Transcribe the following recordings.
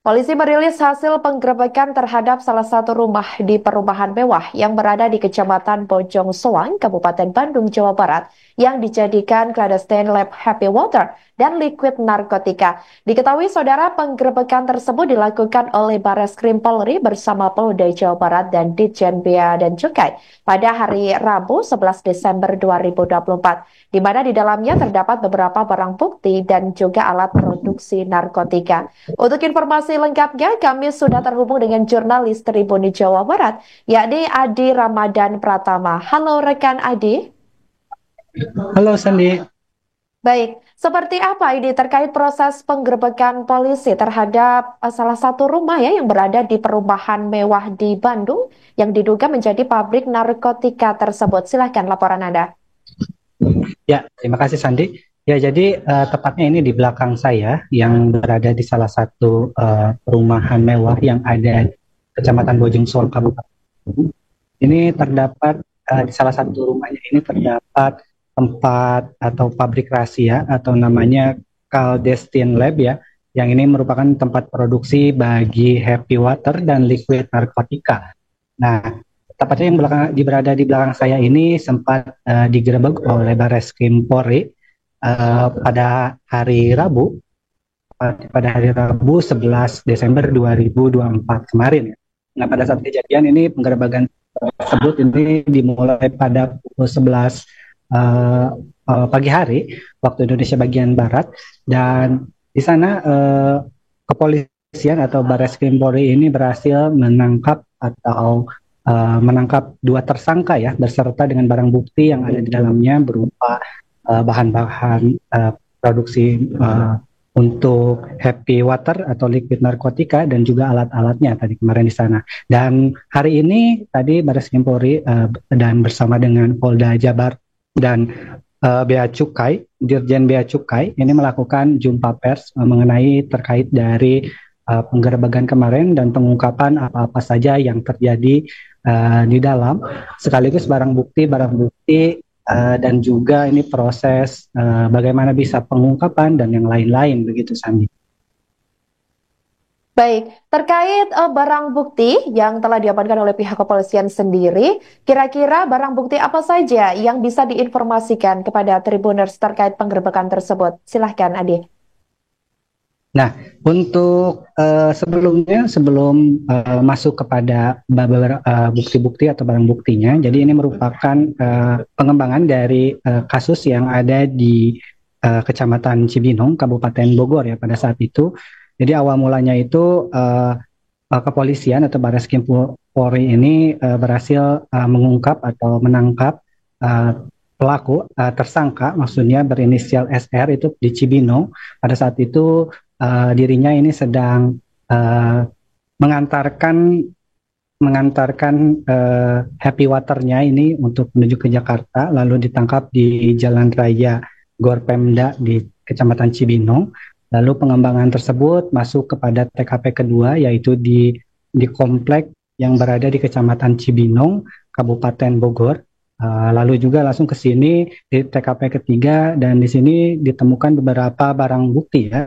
Polisi merilis hasil penggerebekan terhadap salah satu rumah di perumahan mewah yang berada di Kecamatan Bojong Soang, Kabupaten Bandung, Jawa Barat, yang dijadikan clandestine lab happy water dan liquid narkotika. Diketahui saudara penggerebekan tersebut dilakukan oleh Barreskrim Polri bersama Polda Jawa Barat dan Ditjen Bea dan Cukai pada hari Rabu 11 Desember 2024, di mana di dalamnya terdapat beberapa barang bukti dan juga alat produksi narkotika. Untuk informasi lengkapnya, kami sudah terhubung dengan jurnalis Tribun Jawa Barat, yakni Adi Ramadan Pratama. Halo rekan Adi. Halo Sandi. Baik, seperti apa ini terkait proses penggerebekan polisi terhadap salah satu rumah ya yang berada di perumahan mewah di Bandung yang diduga menjadi pabrik narkotika tersebut? Silahkan laporan Anda. Ya, terima kasih Sandi. Ya, jadi tepatnya ini di belakang saya yang berada di salah satu perumahan mewah yang ada di Kecamatan Bojong Soang, Kabupaten. Ini terdapat di salah satu rumahnya ini terdapat tempat atau pabrik rahasia atau namanya Clandestine Lab ya, yang ini merupakan tempat produksi bagi happy water dan liquid narkotika. Nah, tepatnya yang berada di belakang saya ini sempat digerebek oleh Barreskrim Polri pada hari Rabu, pada hari Rabu 11 Desember 2024 kemarin. Nah, pada saat kejadian ini penggerebekan tersebut ini dimulai pada pukul 11 pagi hari waktu Indonesia bagian barat, dan di sana kepolisian atau Barreskrim Polri ini berhasil menangkap dua tersangka ya, beserta dengan barang bukti yang ada di dalamnya berupa bahan-bahan produksi untuk happy water atau liquid narkotika dan juga alat-alatnya tadi kemarin di sana. Dan hari ini tadi Barreskrim Polri dan bersama dengan Polda Jabar dan Bea Cukai, Dirjen Bea Cukai ini melakukan jumpa pers mengenai terkait dari penggerebekan kemarin dan pengungkapan apa-apa saja yang terjadi di dalam, sekaligus barang bukti dan juga ini proses bagaimana bisa pengungkapan dan yang lain-lain begitu Sandi. Baik, terkait barang bukti yang telah diamankan oleh pihak kepolisian sendiri, kira-kira barang bukti apa saja yang bisa diinformasikan kepada Tribuners terkait penggerebekan tersebut? Silahkan, Adi. Nah, untuk sebelum masuk kepada bukti-bukti atau barang buktinya, jadi ini merupakan pengembangan dari kasus yang ada di Kecamatan Cibinong, Kabupaten Bogor ya pada saat itu. Jadi awal mulanya itu kepolisian atau Barreskrim Polri ini berhasil mengungkap atau menangkap pelaku tersangka, maksudnya berinisial SR itu di Cibinong. Pada saat itu dirinya ini sedang mengantarkan happy waternya ini untuk menuju ke Jakarta, lalu ditangkap di Jalan Raya Gor Pemda di Kecamatan Cibinong. Lalu pengembangan tersebut masuk kepada TKP kedua, yaitu di komplek yang berada di Kecamatan Cibinong, Kabupaten Bogor. Lalu juga langsung ke sini di TKP ketiga, dan di sini ditemukan beberapa barang bukti ya,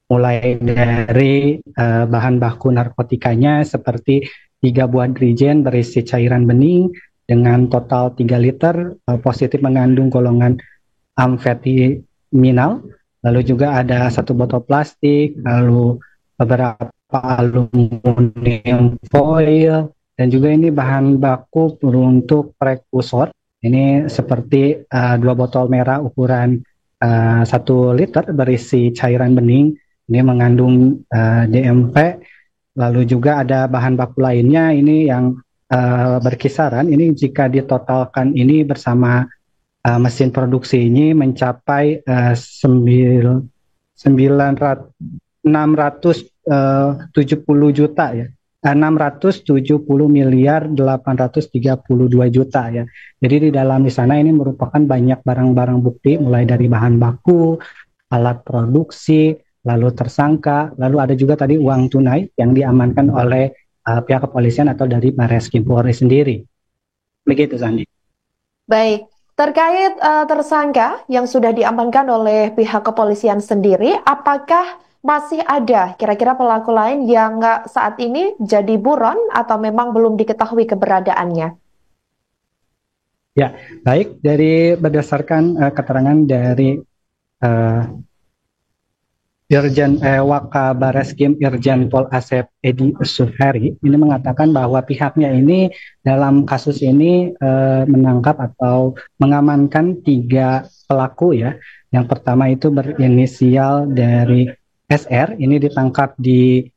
mulai dari bahan baku narkotikanya seperti 3 buah drijen berisi cairan bening dengan total 3 liter, positif mengandung golongan amfetaminal. Lalu juga ada 1 botol plastik, lalu beberapa aluminium foil, dan juga ini bahan baku untuk prekursor. Ini seperti 2 botol merah ukuran 1 liter berisi cairan bening. Ini mengandung DMP. Lalu juga ada bahan baku lainnya ini yang berkisaran. Ini jika ditotalkan ini bersama mesin produksi ini mencapai 670 juta ya. 670 miliar 832 juta ya. Jadi di sana ini merupakan banyak barang-barang bukti mulai dari bahan baku, alat produksi, lalu tersangka, lalu ada juga tadi uang tunai yang diamankan oleh pihak kepolisian atau dari Barreskrim Polri sendiri. Begitu Sandi. Baik, terkait tersangka yang sudah diamankan oleh pihak kepolisian sendiri, apakah masih ada kira-kira pelaku lain yang saat ini jadi buron atau memang belum diketahui keberadaannya? Ya, baik dari berdasarkan keterangan dari uh, Wakabareskrim Irjen Pol Asep Edi Suheri ini mengatakan bahwa pihaknya ini dalam kasus ini menangkap atau mengamankan 3 pelaku ya. Yang pertama itu berinisial dari SR, ini ditangkap di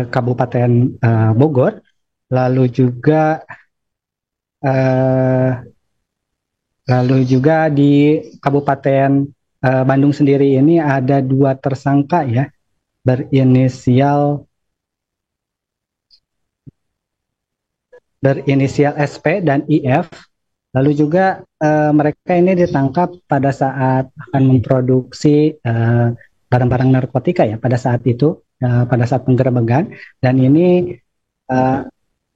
Kabupaten Bogor, lalu juga eh, di Kabupaten Bandung sendiri ini ada 2 tersangka ya berinisial SP dan IF. Lalu juga mereka ini ditangkap pada saat akan memproduksi barang-barang narkotika ya pada saat itu, pada saat penggerebekan. Dan ini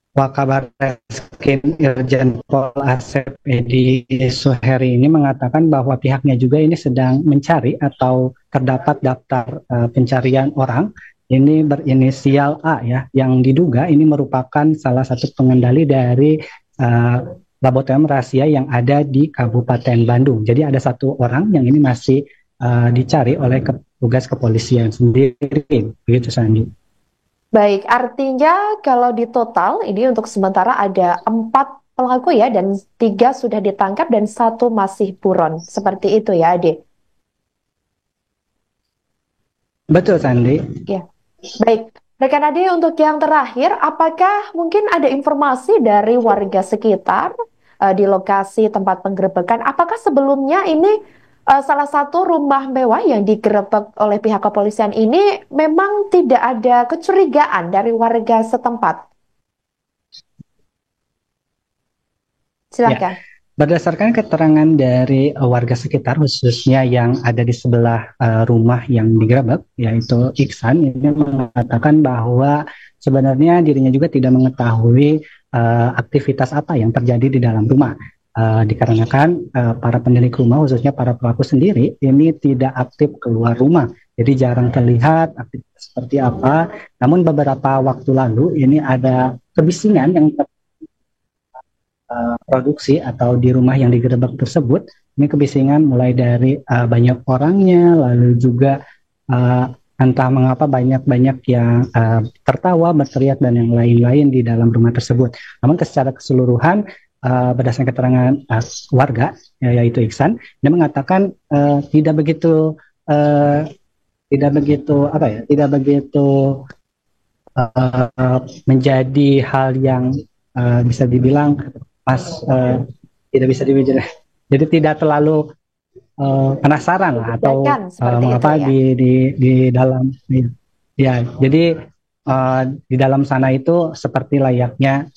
Wakabareskrim Irjen Pol Asep Edi Suheri ini mengatakan bahwa pihaknya juga ini sedang mencari atau terdapat daftar pencarian orang ini berinisial A ya, yang diduga ini merupakan salah satu pengendali dari laboratorium rahasia yang ada di Kabupaten Bandung. Jadi ada 1 orang yang ini masih dicari oleh petugas kepolisian sendiri, begitu Sandi. Baik, artinya kalau di total ini untuk sementara ada 4 pelaku ya, dan 3 sudah ditangkap dan 1 masih buron. Seperti itu ya, Ade? Betul, Sandi. Ya, baik. Rekan Ade, untuk yang terakhir, apakah mungkin ada informasi dari warga sekitar di lokasi tempat penggerebekan? Apakah sebelumnya ini salah satu rumah mewah yang digerebek oleh pihak kepolisian ini memang tidak ada kecurigaan dari warga setempat? Ya, Silakan. berdasarkan keterangan dari warga sekitar, khususnya yang ada di sebelah rumah yang digerebek, yaitu Iksan, ini mengatakan bahwa sebenarnya dirinya juga tidak mengetahui aktivitas apa yang terjadi di dalam rumah. Dikarenakan para pemilik rumah, khususnya para pelaku sendiri, ini tidak aktif keluar rumah. Jadi jarang terlihat aktivitas seperti apa. Namun beberapa waktu lalu ini ada kebisingan yang produksi atau di rumah yang digerebek tersebut. Ini kebisingan mulai dari banyak orangnya, lalu juga entah mengapa banyak-banyak yang tertawa, berteriak dan yang lain-lain di dalam rumah tersebut. Namun secara keseluruhan berdasarkan keterangan warga yaitu Iksan, dia mengatakan tidak begitu tidak begitu menjadi hal yang bisa dibilang tidak bisa dibilang, jadi tidak terlalu penasaran lah atau mengapa ya? di dalam ya, jadi di dalam sana itu seperti layaknya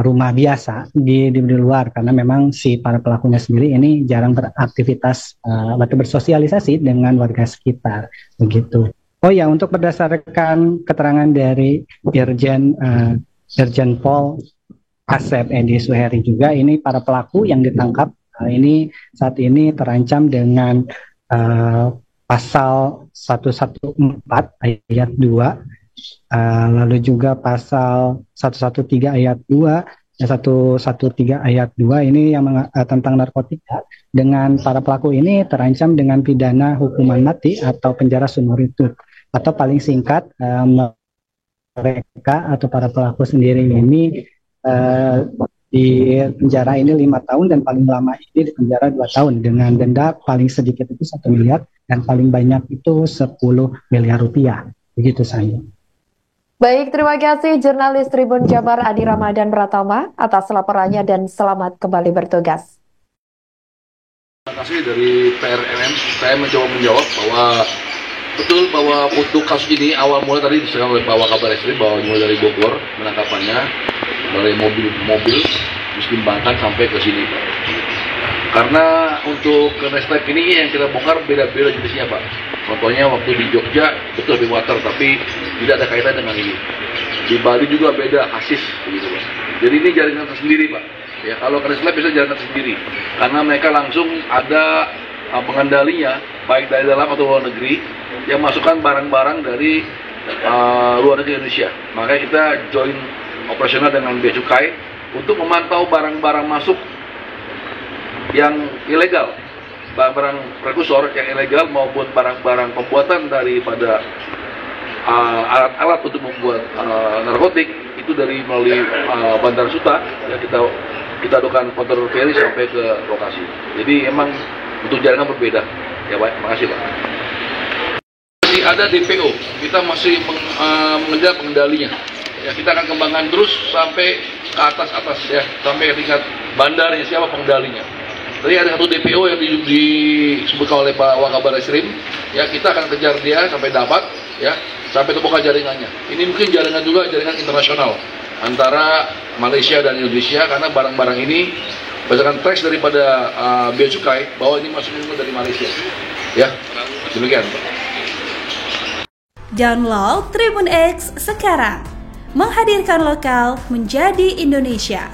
rumah biasa di luar, karena memang si para pelakunya sendiri ini jarang beraktivitas atau bersosialisasi dengan warga sekitar begitu. Oh ya, untuk berdasarkan keterangan dari Irjen Pol Asep Edi Suheri juga, ini para pelaku yang ditangkap ini saat ini terancam dengan pasal 114 ayat 2, lalu juga pasal 113 ayat 2 dan 113 ayat 2 ini yang tentang narkotika. Dengan para pelaku ini terancam dengan pidana hukuman mati atau penjara seumur hidup, atau paling singkat mereka atau para pelaku sendiri ini di penjara ini 5 tahun dan paling lama ini di penjara 2 tahun dengan denda paling sedikit itu 1 miliar dan paling banyak itu 10 miliar rupiah. Begitu saya. Baik, terima kasih jurnalis Tribun Jabar Adi Ramadan Pratama atas laporannya dan selamat kembali bertugas. Terima kasih dari PRNM. Saya mencoba menjawab bahwa betul bahwa untuk kasus ini awal mulai tadi disampaikan oleh Pak Wakabareskrim bahwa mulai dari Bogor penangkapannya, dari mobil Muslim Bantan sampai ke sini, Pak. Karena untuk Nestlab ini yang kita bongkar beda-beda jenisnya, Pak. Contohnya waktu di Jogja betul di water, tapi tidak ada kaitan dengan ini. Di Bali juga beda hasis, begitu, Pak. Jadi ini jaringan tersendiri, Pak. Ya, kalau Nestlab bisa jaringan tersendiri, karena mereka langsung ada pengendalinya, baik dari dalam atau luar negeri, yang masukkan barang-barang dari luar negeri Indonesia. Makanya kita join operasional dengan Bea Cukai untuk memantau barang-barang masuk yang ilegal, barang-barang prekursor yang ilegal maupun barang-barang pembuatan daripada alat-alat untuk membuat narkotik itu dari melalui Bandara Suta ya, kita lakukan counter ferry sampai ke lokasi. Jadi emang untuk jaringan berbeda. Ya Pak, makasih Pak. Masih ada DPO, kita masih mengejar pengendalinya. Ya, kita akan kembangkan terus sampai ke atas ya, sampai tingkat bandarnya, siapa pengendalinya. Tadi ada satu DPO yang disebutkan oleh Pak Wakabar Eskrim, ya kita akan kejar dia sampai dapat, ya sampai terbuka jaringannya. Ini mungkin jaringan juga jaringan internasional antara Malaysia dan Indonesia karena barang-barang ini berdasarkan trace daripada Bea Cukai bahwa ini masuknya dari Malaysia. Ya, demikian. Download Tribun X sekarang, menghadirkan lokal menjadi Indonesia.